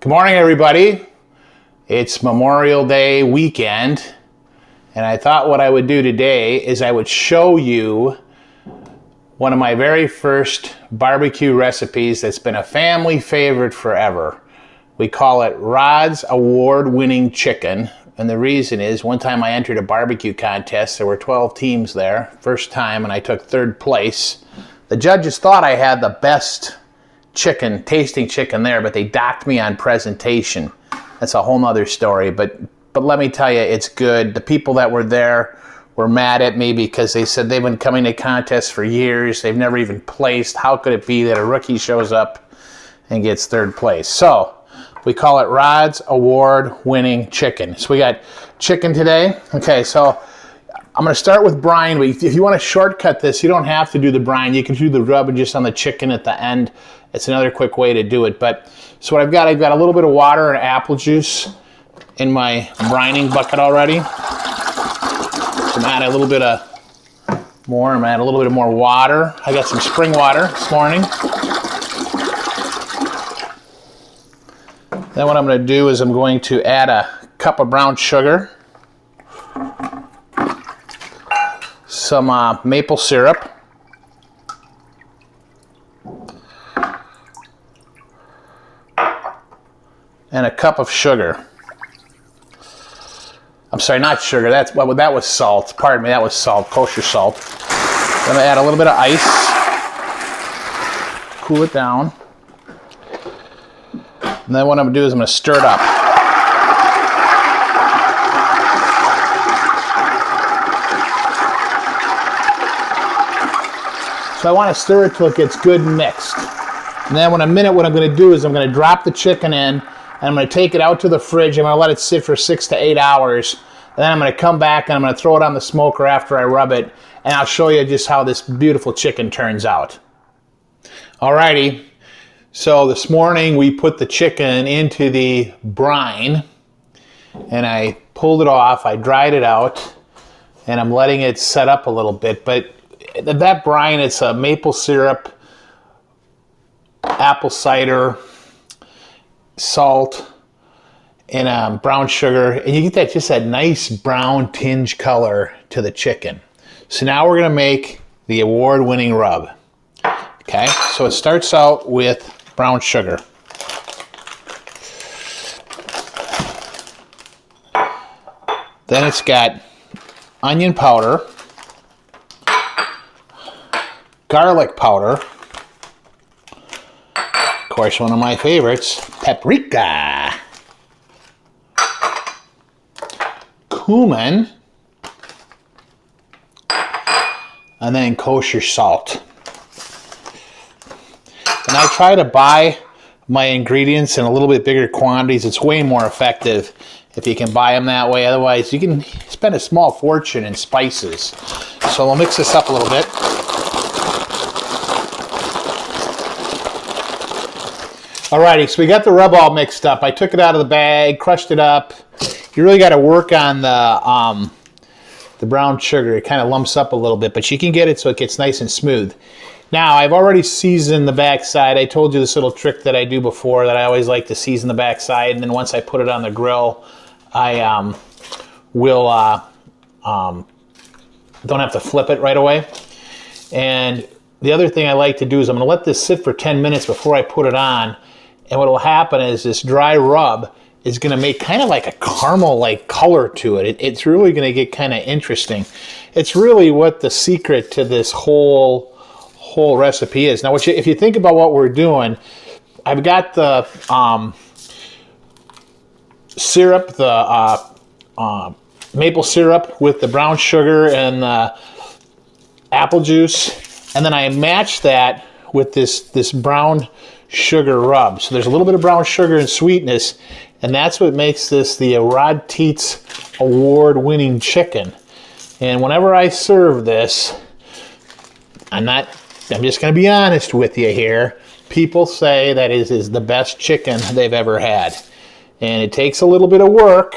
Good morning, everybody. It's Memorial Day weekend, and I thought what I would do today is I would show you one of my very first barbecue recipes that's been a family favorite forever. We call it Rod's award-winning chicken, and the reason is one time I entered a barbecue contest. There were 12 teams there, first time, and I took third place. The judges thought I had the best tasting chicken there, but they docked me on presentation. That's a whole nother story, but let me tell you, it's good. The people that were there were mad at me because they said they've been coming to contests for years. They've never even placed. How could it be that a rookie shows up and gets third place? So we call it Rod's award-winning chicken. So we got chicken today. Okay, so I'm going to start with brine. If you want to shortcut this, you don't have to do the brine. You can do the rub just on the chicken at the end. It's another quick way to do it. But so what I've got a little bit of water and apple juice in my brining bucket already. So I'm adding a little bit more. I'm adding a little bit more water. I got some spring water this morning. Then what I'm going to do is I'm going to add a cup of brown sugar, some maple syrup, and a cup of sugar. I'm sorry, not sugar. That was salt. Pardon me, that was salt, kosher salt. Then I add a little bit of ice. Cool it down. And then what I'm going to do is I'm going to stir it up. So I want to stir it till it gets good mixed. And then in a minute, what I'm going to do is I'm going to drop the chicken in, and I'm going to take it out to the fridge. I'm going to let it sit for 6 to 8 hours. And then I'm going to come back and I'm going to throw it on the smoker after I rub it, and I'll show you just how this beautiful chicken turns out. Alrighty, so this morning we put the chicken into the brine, and I pulled it off. I dried it out, and I'm letting it set up a little bit. But that brine, it's a maple syrup, apple cider, salt, and brown sugar, and you get just that nice brown tinge color to the chicken. So now we're going to make the award-winning rub. Okay, so it starts out with brown sugar. Then it's got onion powder, garlic powder, of course, one of my favorites, paprika, cumin, and then kosher salt. And I try to buy my ingredients in a little bit bigger quantities. It's way more effective if you can buy them that way. Otherwise, you can spend a small fortune in spices. So we'll mix this up a little bit. Alrighty, so we got the rub all mixed up. I took it out of the bag, crushed it up. You really got to work on the brown sugar. It kind of lumps up a little bit, but you can get it so it gets nice and smooth. Now, I've already seasoned the backside. I told you this little trick that I do before, that I always like to season the backside, and then once I put it on the grill, I don't have to flip it right away. And the other thing I like to do is I'm going to let this sit for 10 minutes before I put it on. And what will happen is this dry rub is going to make kind of like a caramel-like color to it. It's really going to get kind of interesting. It's really what the secret to this whole recipe is. Now, if you think about what we're doing, I've got the syrup, the maple syrup with the brown sugar and the apple juice, and then I match that with this brown sugar rub. So there's a little bit of brown sugar and sweetness, and that's what makes this the Tietz award-winning chicken. And whenever I serve this, I'm just going to be honest with you here, people say that it is the best chicken they've ever had. And it takes a little bit of work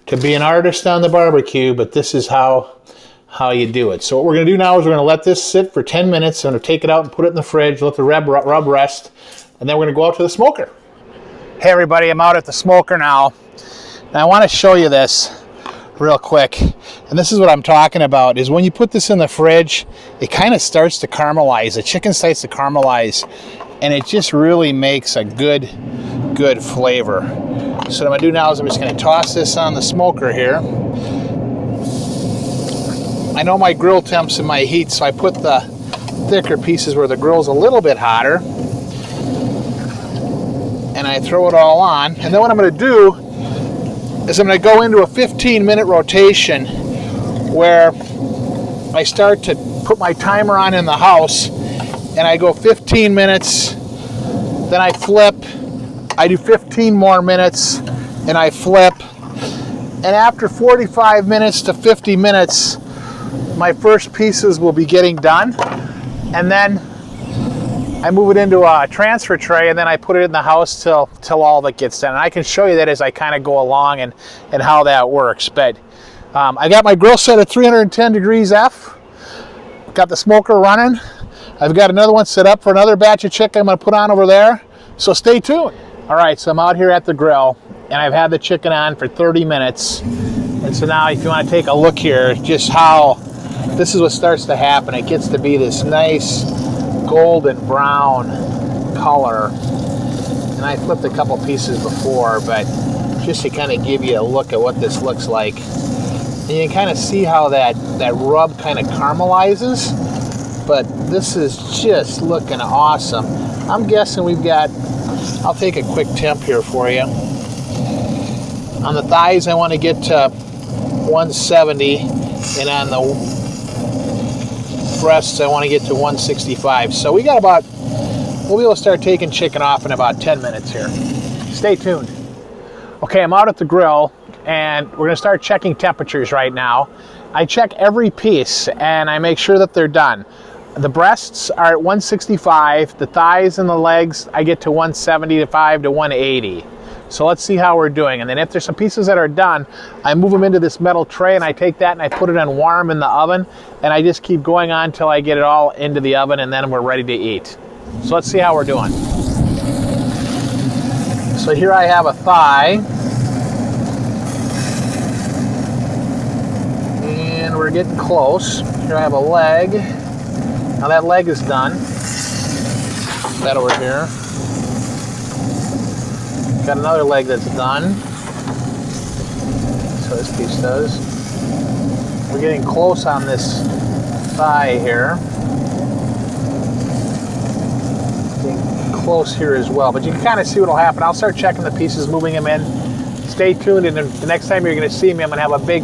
to be an artist on the barbecue, but this is how you do it. So what we're going to do now is we're going to let this sit for 10 minutes. I'm going to take it out and put it in the fridge, let the rub rest, and then we're going to go out to the smoker. Hey everybody, I'm out at the smoker now. And I want to show you this real quick. And this is what I'm talking about, is when you put this in the fridge, it kind of starts to caramelize. The chicken starts to caramelize, and it just really makes a good flavor. So what I'm going to do now is I'm just going to toss this on the smoker here. I know my grill temp's in my heat, so I put the thicker pieces where the grill's a little bit hotter. And I throw it all on. And then what I'm going to do is I'm going to go into a 15-minute rotation where I start to put my timer on in the house, and I go 15 minutes, then I flip, I do 15 more minutes, and I flip. And after 45 minutes to 50 minutes, my first pieces will be getting done. And then I move it into a transfer tray, and then I put it in the house till all of it gets done. And I can show you that as I kind of go along and how that works. But I got my grill set at 310 degrees F. Got the smoker running. I've got another one set up for another batch of chicken I'm going to put on over there. So stay tuned. All right, so I'm out here at the grill, and I've had the chicken on for 30 minutes. And so now if you want to take a look here, just how this is what starts to happen. It gets to be this nice golden brown color, and I flipped a couple pieces before, but just to kind of give you a look at what this looks like. And you can kind of see how that rub kind of caramelizes, but this is just looking awesome. I'm guessing we've got, I'll take a quick temp here for you. On the thighs I want to get to 170, and on the breasts I want to get to 165. So we got about, we'll be able to start taking chicken off in about 10 minutes here. Stay tuned. Okay, I'm out at the grill, and we're going to start checking temperatures right now. I check every piece and I make sure that they're done. The breasts are at 165, the thighs and the legs I get to 175 to 180. So let's see how we're doing. And then if there's some pieces that are done, I move them into this metal tray, and I take that and I put it on warm in the oven, and I just keep going on until I get it all into the oven, and then we're ready to eat. So let's see how we're doing. So here I have a thigh, and we're getting close. Here I have a leg. Now that leg is done. That over here. Got another leg that's done. So this piece does. We're getting close on this thigh here. Getting close here as well. But you can kind of see what will happen. I'll start checking the pieces, moving them in. Stay tuned, and the next time you're going to see me, I'm going to have a big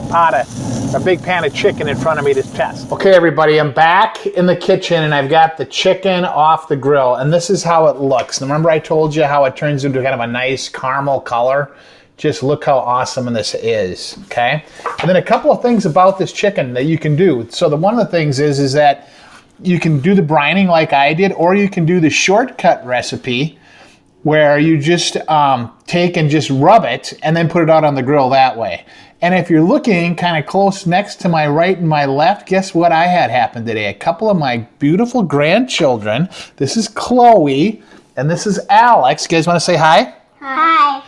pan of chicken in front of me to test. Okay, everybody, I'm back in the kitchen, and I've got the chicken off the grill, and this is how it looks. Remember I told you how it turns into kind of a nice caramel color? Just look how awesome this is, okay? And then a couple of things about this chicken that you can do. So one of the things is that you can do the brining like I did, or you can do the shortcut recipe where you just take and just rub it and then put it out on the grill that way. And if you're looking kind of close next to my right and my left, guess what I had happen today? A couple of my beautiful grandchildren. This is Chloe and this is Alex. You guys want to say hi? Hi.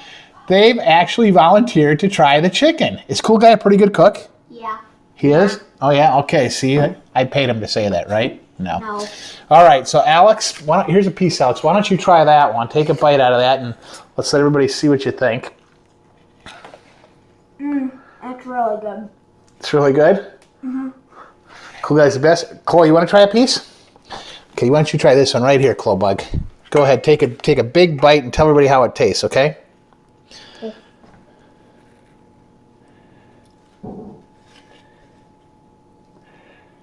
They've actually volunteered to try the chicken. Is Cool Guy a pretty good cook? Yeah. He is? Oh yeah, okay. See, I paid him to say that, right? No. No. All right, so Alex, here's a piece, Alex. Why don't you try that one? Take a bite out of that, and let's let everybody see what you think. That's really good. It's really good? Mm-hmm. Cool Guy's the best. Chloe, you want to try a piece? Okay, why don't you try this one right here, Chloe Bug. Go ahead, take a big bite and tell everybody how it tastes, okay? Okay.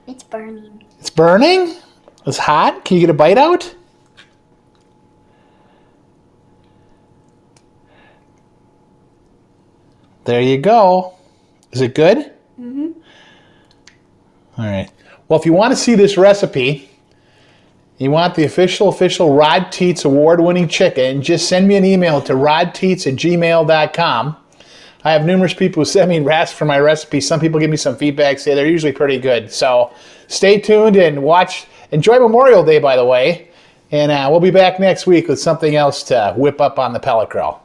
It's burning. It's burning? It's hot? Can you get a bite out? There you go. Is it good? Mm-hmm. All right. Well, if you want to see this recipe, you want the official Rod Tietz award-winning chicken, just send me an email to rodteets@gmail.com. I have numerous people who send me ask for my recipes. Some people give me some feedback, say they're usually pretty good. So stay tuned and watch. Enjoy Memorial Day, by the way. And we'll be back next week with something else to whip up on the pellet grill.